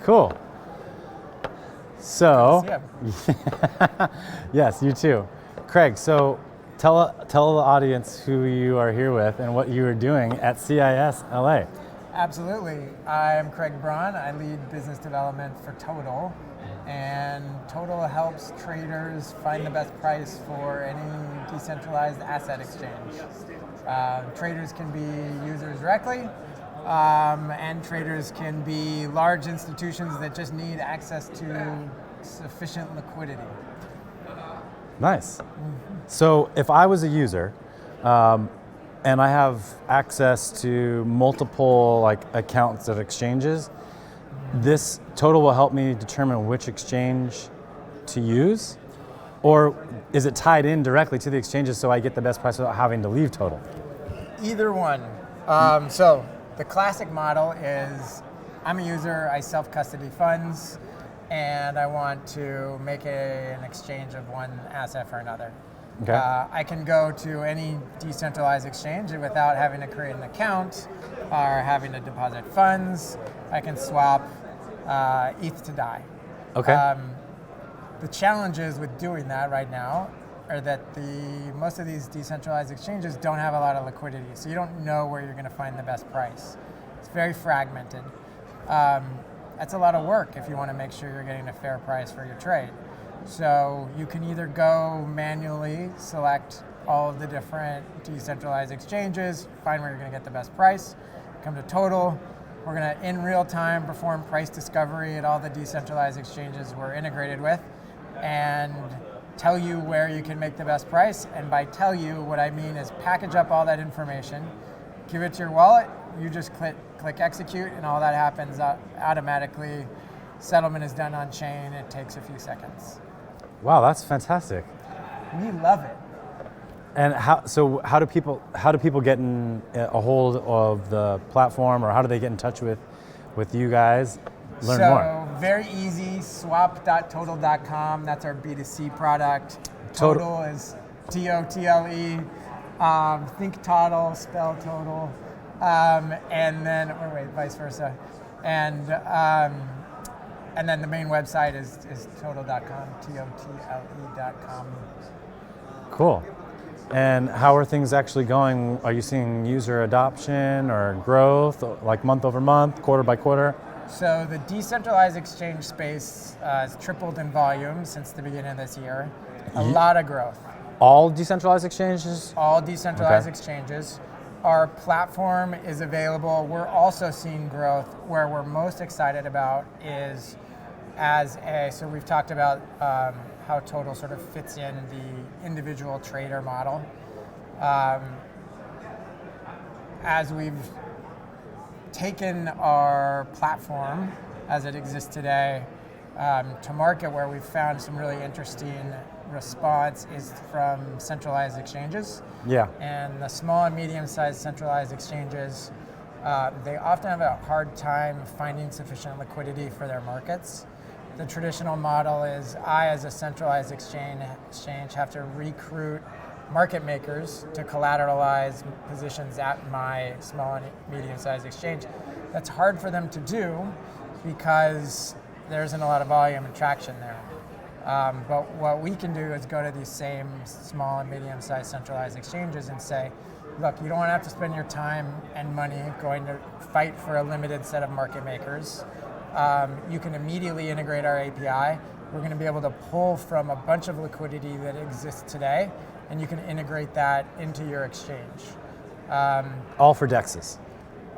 Cool. So, Yeah. yes, you too. Craig, so tell the audience who you are here with and what you are doing at CIS LA. Absolutely. I'm Craig Braun. I lead business development for Total. And Total helps traders find the best price for any decentralized asset exchange. Traders can be users directly, and traders can be large institutions that just need access to sufficient liquidity. Nice. So if I was a user, and I have access to multiple accounts of exchanges, this Total will help me determine which exchange to use? Or is it tied in directly to the exchanges so I get the best price without having to leave Total? Either one. So the classic model is I'm a user, I self-custody funds, and I want to make an exchange of one asset for another. Okay. I can go to any decentralized exchange without having to create an account or having to deposit funds. I can swap ETH to DAI. Okay. The challenges with doing that right now are that most of these decentralized exchanges don't have a lot of liquidity, so you don't know where you're going to find the best price. It's very fragmented. That's a lot of work if you want to make sure you're getting a fair price for your trade. So you can either go manually, select all of the different decentralized exchanges, find where you're going to get the best price, come to Total. We're going to, in real time, perform price discovery at all the decentralized exchanges we're integrated with and tell you where you can make the best price. And by tell you, what I mean is package up all that information, give it to your wallet, you just click execute, and all that happens automatically. Settlement is done on chain. It takes a few seconds. Wow, that's fantastic. We love it. And how do people get in a hold of the platform, or how do they get in touch with you guys? Learn more. So very easy, swap.total.com. That's our B2C product. Total. Total is T-O-T-L-E. Think Total, spell Total. And then, or wait, vice versa. And then the main website is total.com, Totle.com. Cool. And how are things actually going? Are you seeing user adoption or growth, like month over month, quarter by quarter? So the decentralized exchange space has tripled in volume since the beginning of this year. A lot of growth. All decentralized exchanges? All decentralized exchanges. Our platform is available. We're also seeing growth. Where we're most excited about is so we've talked about how Total sort of fits in the individual trader model. As we've taken our platform as it exists today to market, where we've found some really interesting response is from centralized exchanges. Yeah. And the small and medium-sized centralized exchanges, they often have a hard time finding sufficient liquidity for their markets. The traditional model is I, as a centralized exchange, have to recruit market makers to collateralize positions at my small and medium-sized exchange. That's hard for them to do because there isn't a lot of volume and traction there. But what we can do is go to these same small and medium-sized centralized exchanges and say, look, you don't want to have to spend your time and money going to fight for a limited set of market makers. You can immediately integrate our API. We're going to be able to pull from a bunch of liquidity that exists today, and you can integrate that into your exchange. All for DEXs?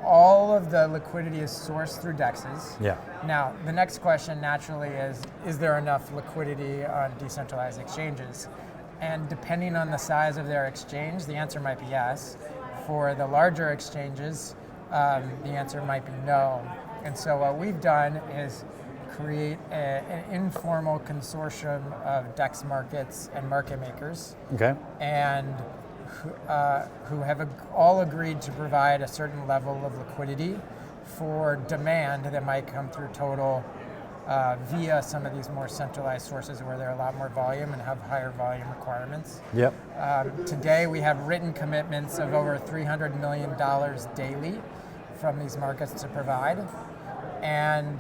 All of the liquidity is sourced through DEXs. Yeah. Now, the next question naturally is there enough liquidity on decentralized exchanges? And depending on the size of their exchange, the answer might be yes. For the larger exchanges, the answer might be no. And so what we've done is create an informal consortium of DEX markets and market makers. Okay. And who have all agreed to provide a certain level of liquidity for demand that might come through Total via some of these more centralized sources where there are a lot more volume and have higher volume requirements. Yep. Today we have written commitments of over $300 million daily from these markets to provide. And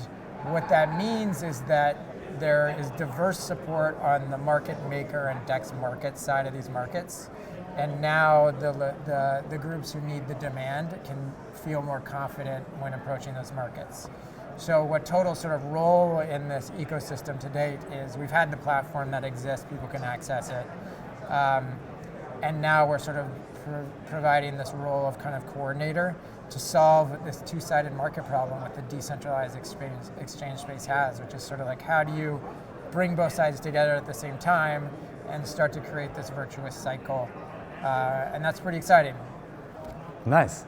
What that means is that there is diverse support on the market maker and DEX market side of these markets. And now the groups who need the demand can feel more confident when approaching those markets. So what Total's sort of role in this ecosystem to date is we've had the platform that exists, people can access it. And now we're sort of providing this role of kind of coordinator to solve this two-sided market problem that the decentralized exchange space has, which is sort of like, how do you bring both sides together at the same time and start to create this virtuous cycle? And that's pretty exciting. Nice.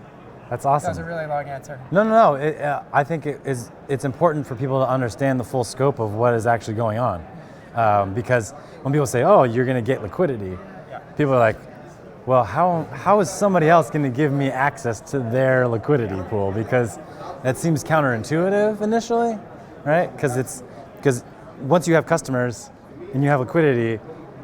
That's awesome. That was a really long answer. No. I think it's important for people to understand the full scope of what is actually going on. Because when people say, oh, you're going to get liquidity, people are like, well, how is somebody else going to give me access to their liquidity pool? Because that seems counterintuitive initially, right? Because once you have customers and you have liquidity,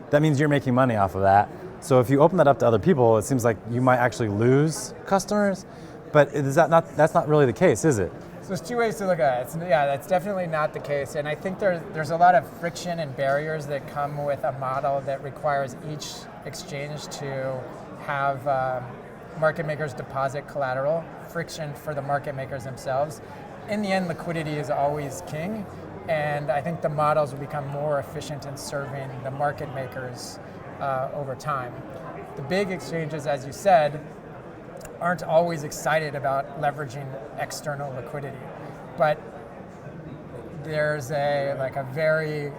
that means you're making money off of that. So if you open that up to other people, it seems like you might actually lose customers. But that's not really the case, is it? So there's two ways to look at it. That's definitely not the case. And I think there's a lot of friction and barriers that come with a model that requires each exchange to have market makers deposit collateral, friction for the market makers themselves. In the end, liquidity is always king. And I think the models will become more efficient in serving the market makers over time. The big exchanges, as you said, aren't always excited about leveraging external liquidity, but there's a very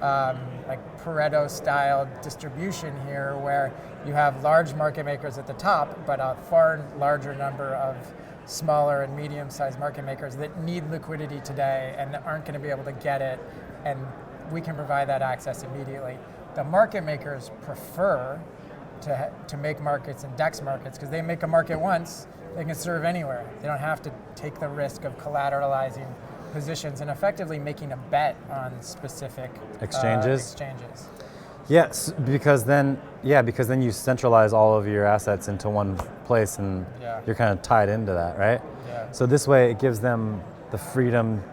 Pareto-style distribution here where you have large market makers at the top, but a far larger number of smaller and medium-sized market makers that need liquidity today and aren't going to be able to get it, and we can provide that access immediately. The market makers prefer to make markets in DEX markets because they make a market once, they can serve anywhere. They don't have to take the risk of collateralizing positions and effectively making a bet on specific exchanges. Yes, because then you centralize all of your assets into one place and you're kind of tied into that, right? Yeah. So this way it gives them the freedom,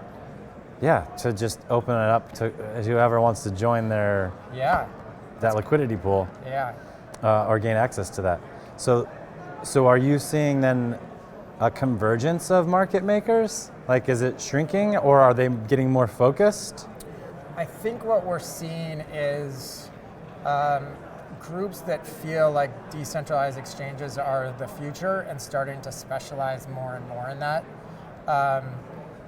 to just open it up to whoever wants to join that liquidity pool. Yeah. Or gain access to that. So are you seeing then a convergence of market makers? Like, is it shrinking or are they getting more focused? I think what we're seeing is groups that feel like decentralized exchanges are the future and starting to specialize more and more in that,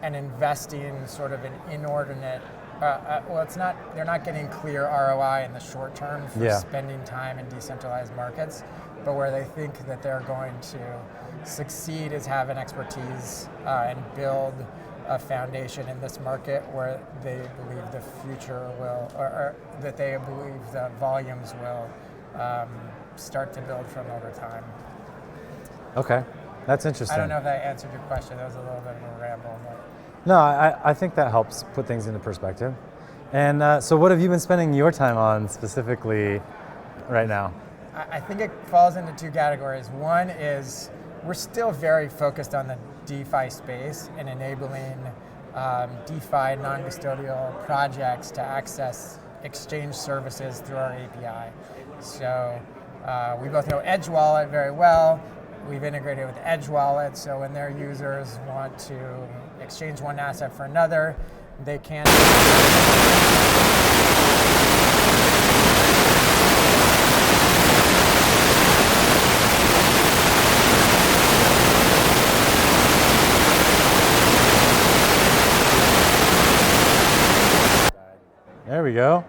and investing sort of an inordinate. They're not getting clear ROI in the short term for spending time in decentralized markets, but where they think that they're going to succeed is have an expertise and build a foundation in this market where they believe the future will, or that they believe the volumes will start to build from over time. Okay, that's interesting. I don't know if that answered your question. That was a little bit of a ramble. But. No, I think that helps put things into perspective. And so what have you been spending your time on specifically right now? I think it falls into two categories. One is we're still very focused on the DeFi space and enabling DeFi non-custodial projects to access exchange services through our API. So we both know Edge Wallet very well. We've integrated with Edge Wallet, so when their users want to exchange one asset for another, they can. There we go.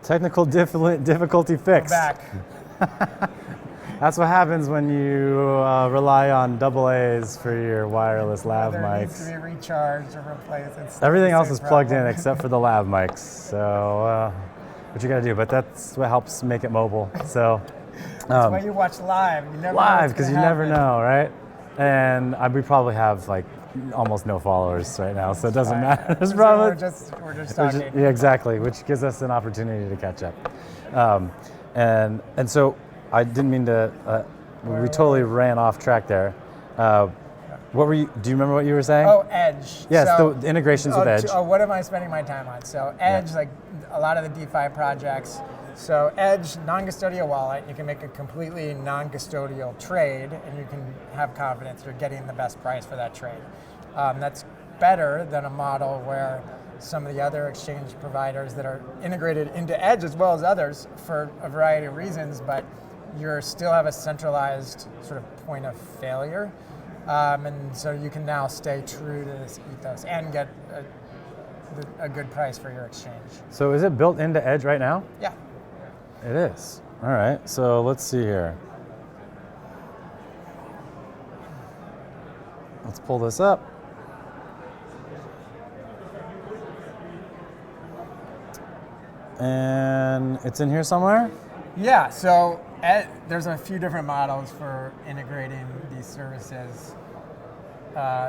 Technical difficulty Go fixed. back. That's what happens when you rely on AA's for your wireless lav Whether it needs to mics. be recharged or replaced. It's still Everything the else same is plugged in problem. except for the lav mics. So what you gotta do, but that's what helps make it mobile. So That's why you watch live. You never know live, what's because you gonna never happen. know, right? And we probably have like almost no followers right now, so it doesn't matter. There's probably We're just talking. yeah, exactly, which gives us an opportunity to catch up. And so I didn't mean to. We totally ran off track there. What were you? Do you remember what you were saying? Oh, Edge. Yes, So, the integrations with Edge. what am I spending my time on? So Edge, like a lot of the DeFi projects. So Edge, non-custodial wallet, you can make a completely non-custodial trade, and you can have confidence you're getting the best price for that trade. That's better than a model where some of the other exchange providers that are integrated into Edge as well as others for a variety of reasons, but you still have a centralized sort of point of failure. And so you can now stay true to this ethos and get a good price for your exchange. So is it built into Edge right now? Yeah. It is. All right. So let's see here. Let's pull this up. And it's in here somewhere? Yeah, so there's a few different models for integrating these services.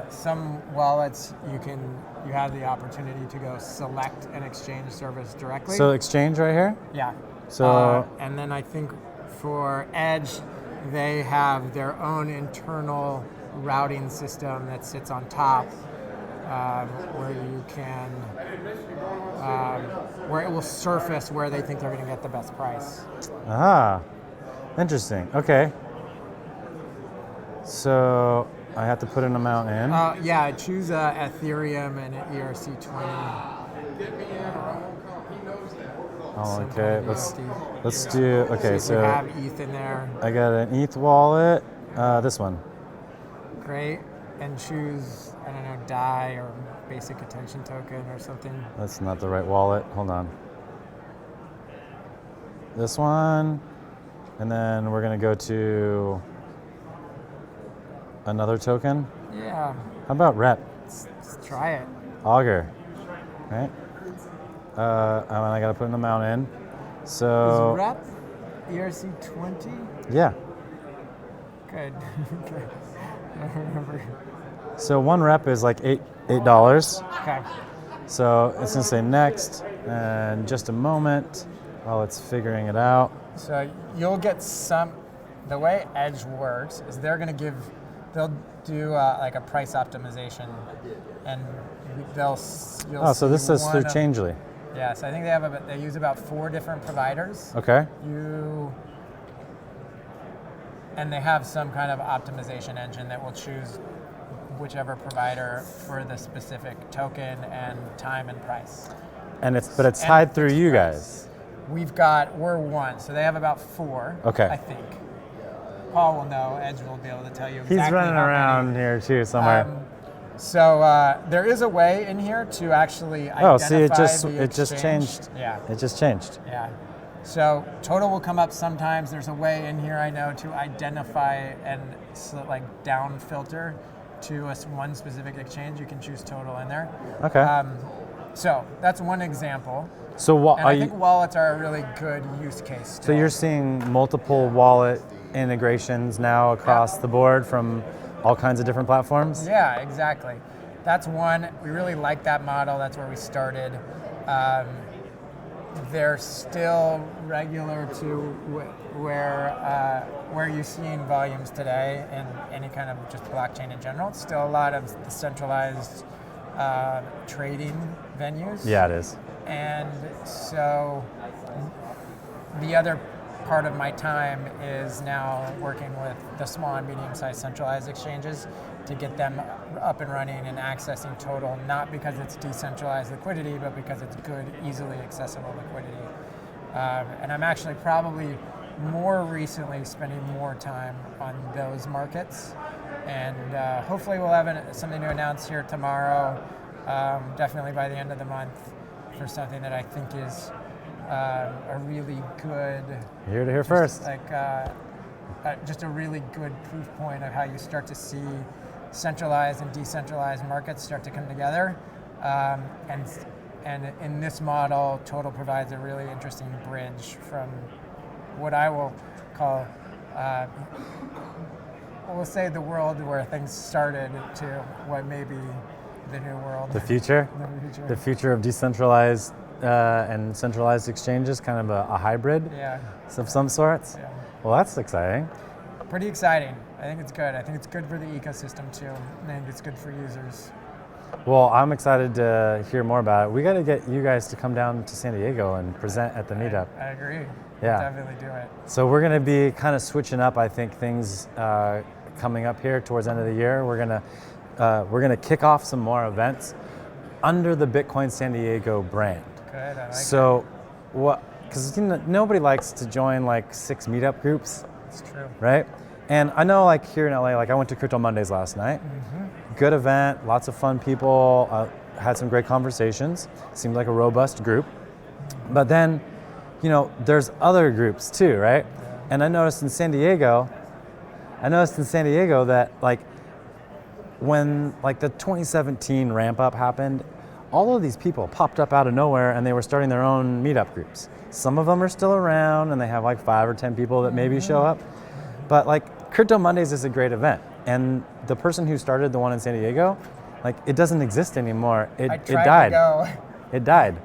Some wallets you have the opportunity to go select an exchange service directly. So Exchange right here? yeah. So- And then I think for Edge, they have their own internal routing system that sits on top, where you can, where it will surface where they think they're going to get the best price. Ah, interesting. Okay. So I have to put an amount in. Yeah, choose Ethereum and an ERC20. Oh, some okay. kind of Let's USD. do. See Okay, if you so have ETH in there. I got an ETH wallet. This one. Great. And choose, I don't know, DAI or basic attention token or something. That's not the right wallet. Hold on. This one, and then we're gonna go to another token. Yeah, How about Rep? let's try it. Augur, right? And I gotta put an amount in. Is So Rep ERC20? yeah. Good. Okay. I don't remember. So one rep is like $8. Okay. So it's gonna say next, and just a moment while it's figuring it out. So you'll get the way Edge works is they'll do like a price optimization, and you'll Oh, so this see says one through of- Changely. Yeah, so I think they use about 4 different providers. Okay. And they have some kind of optimization engine that will choose whichever provider for the specific token and time and price. And it's tied through you price. guys. We're one, so they have about 4. Okay. I think. Paul will know. Edge will be able to tell you He's exactly running how many. around here too somewhere. So there is a way in here to actually identify Oh, see, it just exchange. changed. Yeah. It just changed. Yeah. So total will come up sometimes. There's a way in here I know to identify and down filter to one specific exchange. You can choose total in there. Okay. So that's one example. So what And are I you? think wallets are a really good use case. So Still. you're seeing multiple wallet integrations now across the board from all kinds of different platforms? Yeah, exactly. That's one. We really like that model. That's where we started. They're still regular to where you're seeing volumes today in any kind of just blockchain in general. It's still a lot of the centralized trading venues. Yeah, it is. And so the other part of my time is now working with the small and medium-sized centralized exchanges to get them up and running and accessing total, not because it's decentralized liquidity, but because it's good, easily accessible liquidity. And I'm actually probably more recently spending more time on those markets. And hopefully we'll have something to announce here tomorrow, definitely by the end of the month, for something that I think is a really good, You heard it here first. like just a really good proof point of how you start to see centralized and decentralized markets start to come together. And in this model, Total provides a really interesting bridge from what I will call, we'll say the world where things started to what may be the new world. The future? The future. The future of decentralized and centralized exchanges, kind of a hybrid Yeah. of some sorts? Yeah. Well, that's exciting. Pretty exciting. I think it's good. I think it's good for the ecosystem too. I think it's good for users. Well, I'm excited to hear more about it. We got to get you guys to come down to San Diego and present at the meetup. I agree. Yeah. Definitely do it. So we're going to be kind of switching up, I think, things coming up here towards the end of the year. We're going to kick off some more events under the Bitcoin San Diego brand. Good. I like So, what? Because nobody likes to join like 6 meetup groups, it. It's true. right? And I know, like here in LA, like I went to Crypto Mondays last night. Good event, lots of fun people. Had some great conversations. Seemed like a robust group. But then, there's other groups too, right? And I noticed in San Diego that like when like the 2017 ramp up happened, all of these people popped up out of nowhere and they were starting their own meetup groups. Some of them are still around and they have like 5 or 10 people that maybe show up. But like Crypto Mondays is a great event. And the person who started the one in San Diego, like it doesn't exist anymore. It I tried died. to go It died.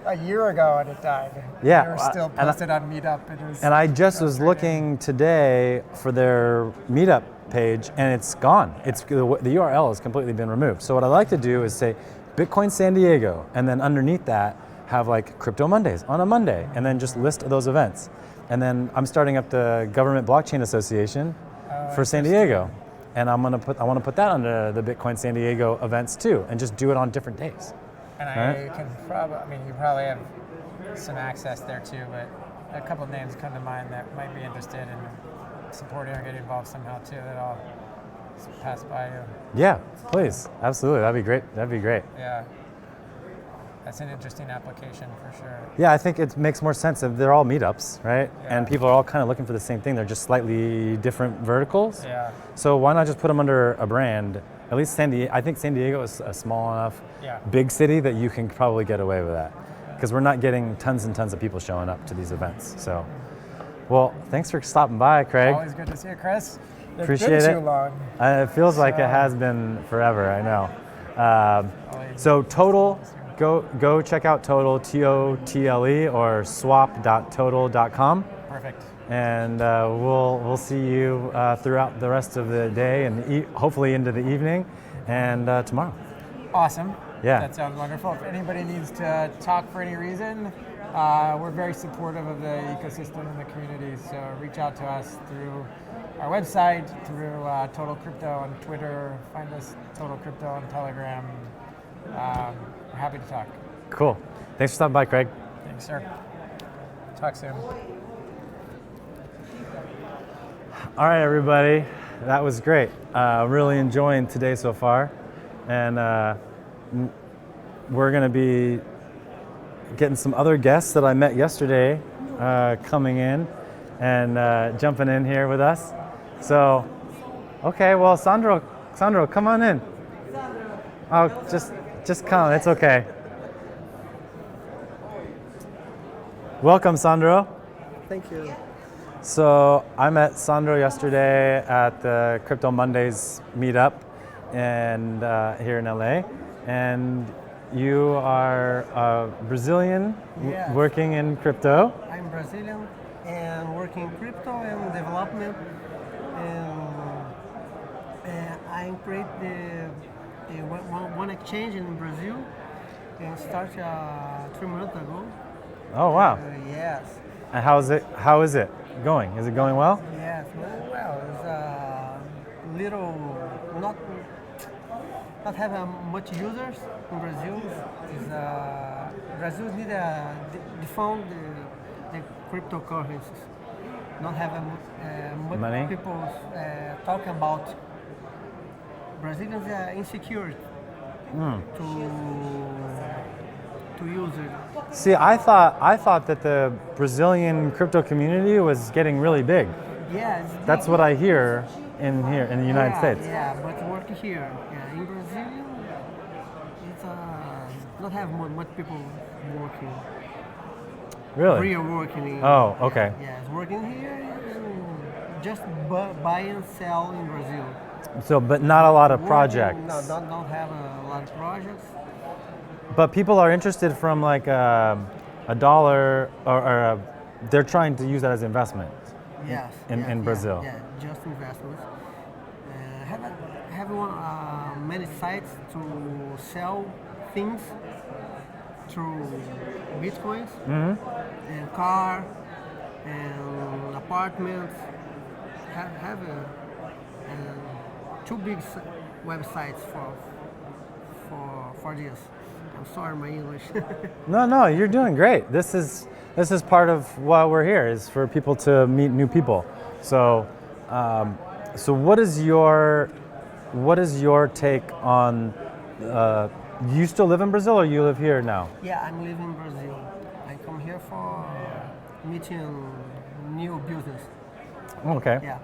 a year ago and it died. Yeah, They were still and posted on Meetup. It was And I just was frustrating. looking today for their meetup page and it's gone. It's the URL has completely been removed. So what I like to do is say Bitcoin San Diego and then underneath that have like Crypto Mondays on a Monday and then just list those events. And then I'm starting up the Government Blockchain Association for San Diego. And I want to put that under the Bitcoin San Diego events too and just do it on different days. And Right. I can probably, you probably have some access there too, but a couple of names come to mind that might be interested in supporting or getting involved somehow too that I'll pass by you. Yeah, please. Absolutely. That'd be great. That'd be great. Yeah. That's an interesting application for sure. Yeah, I think it makes more sense if they're all meetups, right? Yeah. And people are all kind of looking for the same thing. They're just slightly different verticals. Yeah. So why not just put them under a brand? At least San Diego. I think San Diego is a small enough Yeah. big city that you can probably get away with that. Because we're not getting tons and tons of people showing up to these events. So, well, thanks for stopping by, Craig. Always good to see you, Chris. It's Appreciate been it. too long. It feels like So- it has been forever. I know. Always. So Total, go check out Total, TOTLE, or swap.total.com. Perfect. And we'll see you throughout the rest of the day and hopefully into the evening and tomorrow. Awesome. Yeah. That sounds wonderful. If anybody needs to talk for any reason, we're very supportive of the ecosystem and the community. So reach out to us through our website, through Total Crypto on Twitter. Find us Total Crypto on Telegram. We're happy to talk. Cool. Thanks for stopping by, Craig. Thanks, sir. Talk soon. All right, everybody. That was great. Really enjoying today so far. And we're going to be getting some other guests that I met yesterday coming in and jumping in here with us. So, okay, well, Sandro, come on in. Oh, just come. It's okay. Welcome, Sandro. Thank you. So I met Sandro yesterday at the Crypto Mondays meetup and here in LA. And you are a Brazilian Yes. working in crypto. I'm Brazilian and working in crypto and development. And I create the one exchange in Brazil and start 3 months ago. Oh wow! Yes, And how is it going? Is it going well? yes. Well, it's a little not have much users in Brazil. Brazil need to define the cryptocurrencies. Not have much Money? people talk about. Brazilians are insecure to use it. See, I thought that the Brazilian crypto community was getting really big. Yeah, That's what I hear in the United States. Yeah, but work here. Yeah, in Brazil, it's not have much people working. Really? Real working. Oh, okay. Yeah, it's working here and just buy and sell in Brazil. So, but not a lot of Working, projects. No, don't have a lot of projects. But people are interested from like a dollar or they're trying to use that as investment. Yes. In Brazil. Yeah, just investments. Have many sites to sell things through bitcoins and car and apartments. Have two big websites for this. I'm sorry, my English. No, you're doing great. This is part of why we're here, is for people to meet new people. So, so what is your take on? You still live in Brazil, or you live here now? Yeah, I'm living in Brazil. I come here for meeting new business. Okay. Yeah,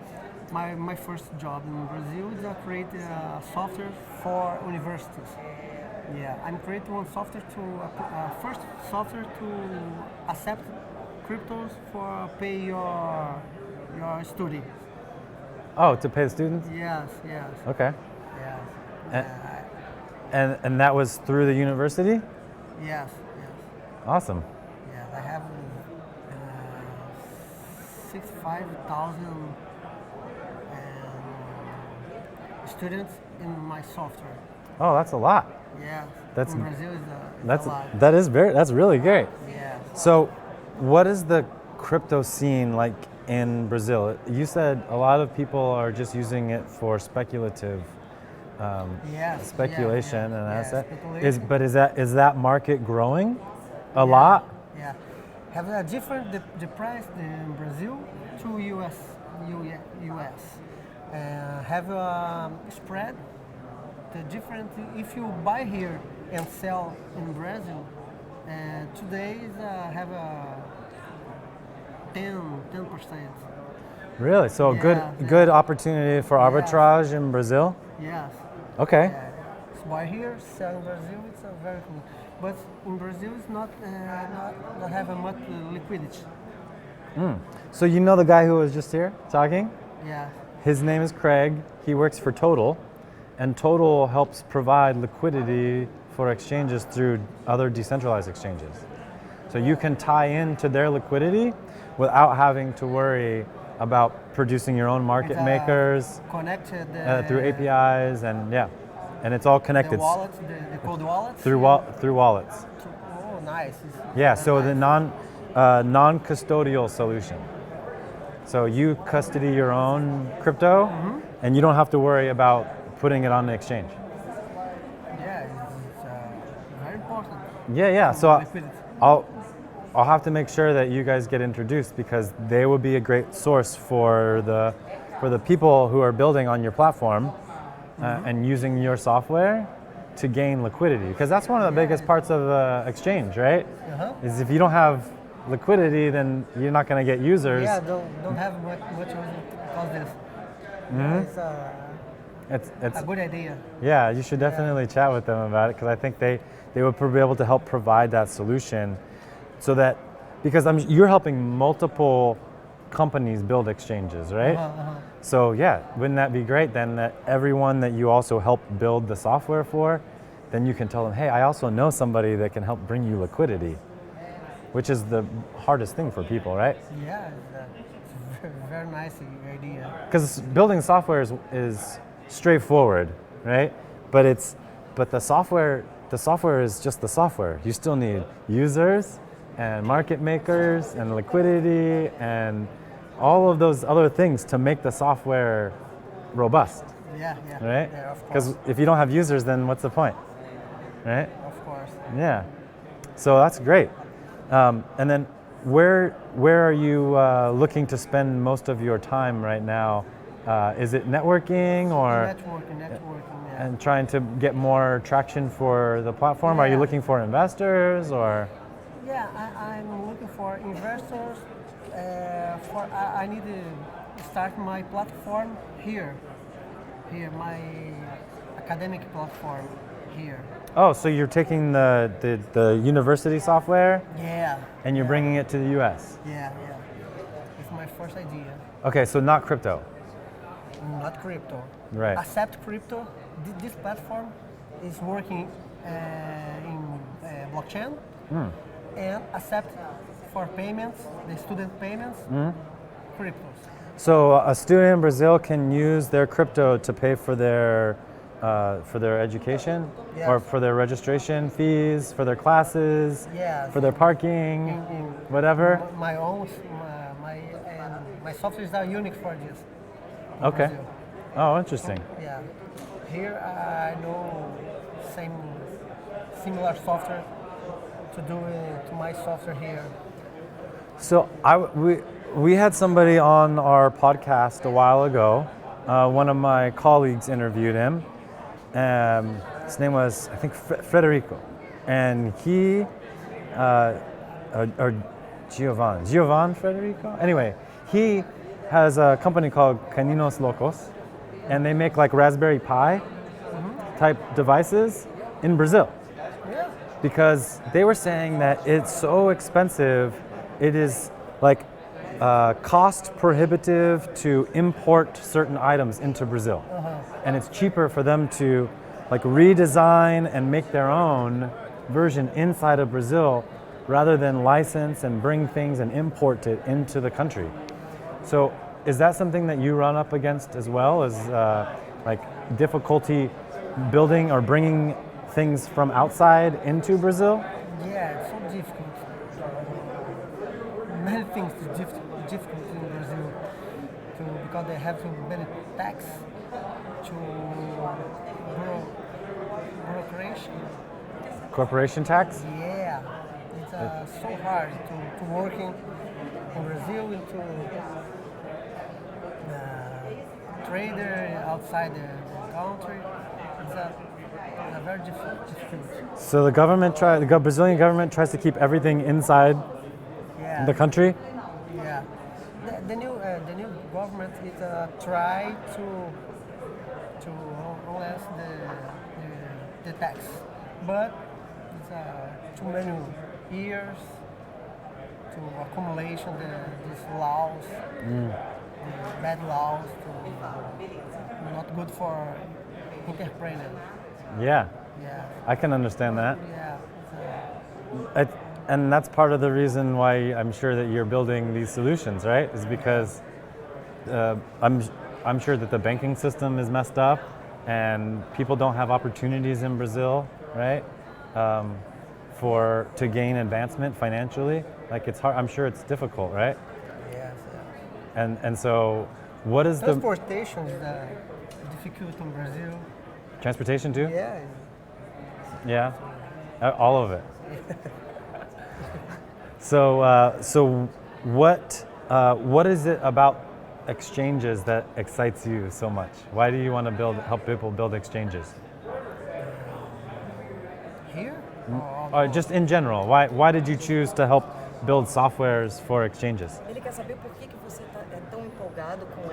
my first job in Brazil is to create software for universities. Yeah, I'm creating one software first software to accept cryptos for pay your study. Oh, to pay the students? Yes. Okay. Yes. And that was through the university? Yes. Awesome. Yeah, I have 65,000 students in my software. Oh, that's a lot. Yeah. That's- in Brazil is a lot. That's really great. Yeah. So, what is the crypto scene like in Brazil? You said a lot of people are just using it for speculative Yes. speculation yeah, and yeah, asset. speculation. Is that market growing a lot? Yeah. Have a different the price in Brazil to US. Have a spread. The different if you buy here and sell in Brazil. Today is have a 10%. Really? So Yeah, good opportunity for Yeah. arbitrage in Brazil? Yes. Okay. So buy here, sell in Brazil. It's very cool. But in Brazil, it's not have a much liquidity. So you know the guy who was just here talking? Yeah. His name is Craig. He works for Total, and Total helps provide liquidity for exchanges through other decentralized exchanges. So you can tie into their liquidity without having to worry about producing your own market makers Connected through APIs and it's all the connected wallets, the cold wallets. through wallets. Oh, nice. Yeah, so the non-custodial solution. So you custody your own crypto, and you don't have to worry about putting it on the exchange. Yeah, it's very important. Yeah. for So liquidity. I'll have to make sure that you guys get introduced, because they will be a great source for the people who are building on your platform and using your software to gain liquidity. Because that's one of the biggest parts of exchange, right? Is if you don't have liquidity, then you're not going to get users. Yeah, don't have much cause this. It's a good idea. Yeah, you should definitely chat with them about it, because I think they would be able to help provide that solution, so that, because you're helping multiple companies build exchanges, right? So yeah, wouldn't that be great then, that everyone that you also help build the software for, then you can tell them, hey, I also know somebody that can help bring you liquidity, which is the hardest thing for people, right? Yeah, it's a very nice idea. Because building software is straightforward, right? But the software is just the software. You still need users and market makers and liquidity and all of those other things to make the software robust, Yeah. right? Yeah, of course. Because if you don't have users, then what's the point, right? Of course. Yeah. So that's great. And then where are you looking to spend most of your time right now Is it networking or Networking, yeah. and trying to get more traction for the platform? Are you Yeah. looking for investors or? Yeah, I'm looking for investors. I need to start my platform here. Here, my academic platform here. Oh, so you're taking the university software Yeah. and you're yeah, bringing it to the US. Yeah. It's my first idea. Okay, so not crypto. Not crypto. Right. Accept crypto. This platform is working in blockchain and accept for payments, the student payments, cryptos. So a student in Brazil can use their crypto to pay for their education Yes. or for their registration fees, for their classes, Yes. for their parking, In whatever. my own, my softwares are unique for this. in Okay. Brazil. Oh, interesting. Yeah. Here I know similar software to do it to my software here. So we had somebody on our podcast a while ago. One of my colleagues interviewed him. His name was, I think, Federico, and he or Giovan Federico. Anyway, he has a company called Caninos Locos, and they make like Raspberry Pi type devices in Brazil. Yeah. Because they were saying that it's so expensive, it is like cost prohibitive to import certain items into Brazil. And it's cheaper for them to like redesign and make their own version inside of Brazil rather than license and bring things and import it into the country. So is that something that you run up against as well, as like difficulty building or bringing things from outside into Brazil? Yeah, it's so difficult. Many things is difficult in Brazil because they have to many tax to bureaucracy. Corporation tax? Yeah, it's so hard to working in Brazil and to trader outside the country. It's a very difficult. So the Brazilian government tries to keep everything inside Yeah. the country? Yeah, the new government is try to less the tax, but it's too many years to accumulation these laws, bad laws, not good for entrepreneurs. Yeah, Yeah, I can understand that. yeah. And that's part of the reason why I'm sure that you're building these solutions, right? Is because I'm sure that the banking system is messed up and people don't have opportunities in Brazil, right? To gain advancement financially. Like it's hard, I'm sure it's difficult, right? Yes. And so what is the Transportation is difficult in Brazil. transportation too? Yeah. Yeah, all of it. So what is it about exchanges that excites you so much? Why do you want to help people build exchanges? Here? Or just in general, why did you choose to help build softwares for exchanges? Ele quer saber por que você é tão empolgado com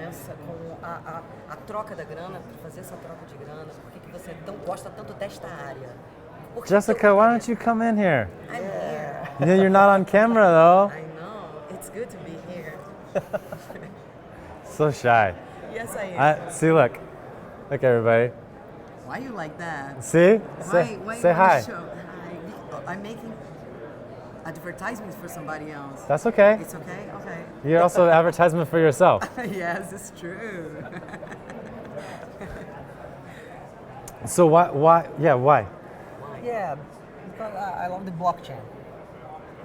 a troca da grana, para fazer essa troca de grana, por que você gosta tanto desta área? Por que Jessica, why don't you come in here? I'm here. Yeah, you're not on camera though. I know. It's good to be here. So shy. Yes, I am. See, look everybody. Why you like that? See? Why Say you wanna hi. show- Hi. I'm making advertisements for somebody else. That's okay. It's okay? Okay. You're also an advertisement for yourself. Yes, it's true. So why? Yeah, why? Yeah, because I love the blockchain.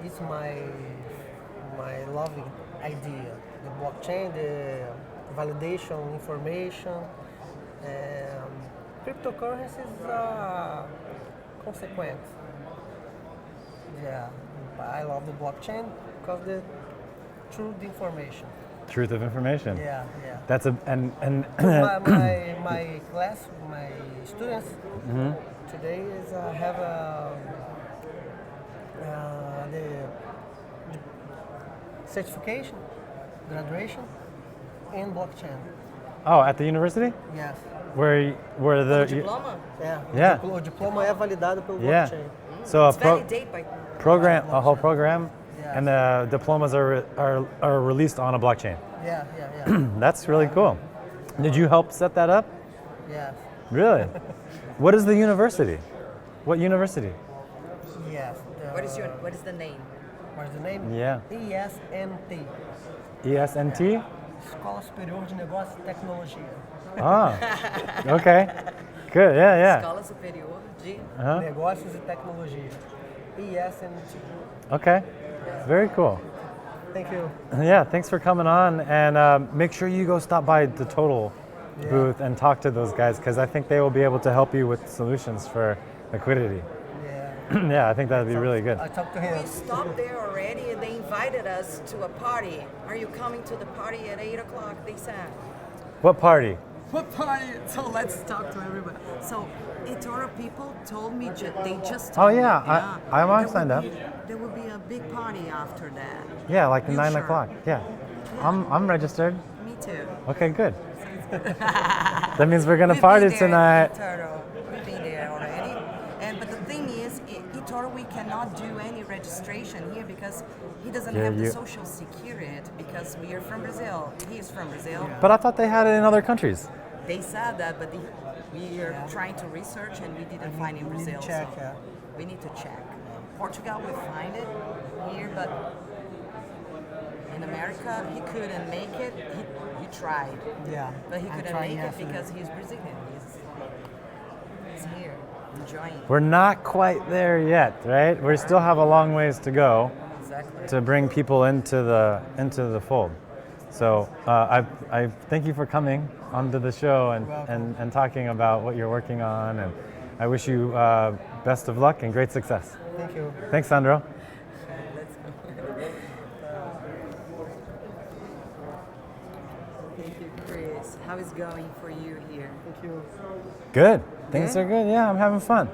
It's my loving idea. The blockchain, the validation information, cryptocurrencies are consequent. Yeah, I love the blockchain because the truth information. Truth of information. Yeah, yeah. That's and my class, my students Mm-hmm. today is have the certification, graduation in blockchain. oh, at the university Yes. where O the diploma? É. Yeah. O diploma é validado pelo yeah. blockchain. So a It's validated by. a whole program, Yeah. and the diplomas are released on a blockchain. Yeah, yeah, yeah. That's really cool. Did you help set that up? Yes. Really? What is the university? What university? Yes. What is the name? What's the name? Yeah. ESNT. ESNT? Escola Superior de Negócios e Tecnologia. Ah. Okay. Good. Yeah, yeah. Escola Superior de. Uh-huh. Negócios e Tecnologia. ESNT. Okay. Very cool. Thank you. Yeah, thanks for coming on, and make sure you go stop by the Total booth and talk to those guys, because I think they will be able to help you with solutions for liquidity. Yeah. Yeah, I think that would be really good. I talked to him. We stopped there already and they invited us to a party. Are you coming to the party at 8 o'clock? They said. What party? What party? So let's talk to everybody. So eToro people told me they just Oh told me, yeah, I'm all there signed will up. be- There will be a big party after that. Yeah, like You 9 sure? o'clock. Yeah, I'm registered. Me too. Okay, good. That means we're gonna We've party been there, tonight. eToro. We've been there already. But the thing is, eToro, we cannot do any registration here because he doesn't Yeah, have the you- social security because we are from Brazil. He is from Brazil. But I thought they had it in other countries. They said that, but we are trying to research and we didn't find in we need to Brazil. check, so yeah. we need to check. Portugal, we find it here, but in America, he couldn't make it. He tried, Yeah. but he I'm couldn't trying make it yesterday. because he's Brazilian. He's here, enjoying. We're not quite there yet, right? We still have a long ways to go Exactly. to bring people into the fold. So I thank you for coming onto the show and talking about what you're working on, and I wish you best of luck and great success. Thank you. Thanks, Sandro. Let's go. Thank you, Chris. How is going for you here? Thank you. Good. Things Good? are good. Yeah, I'm having fun.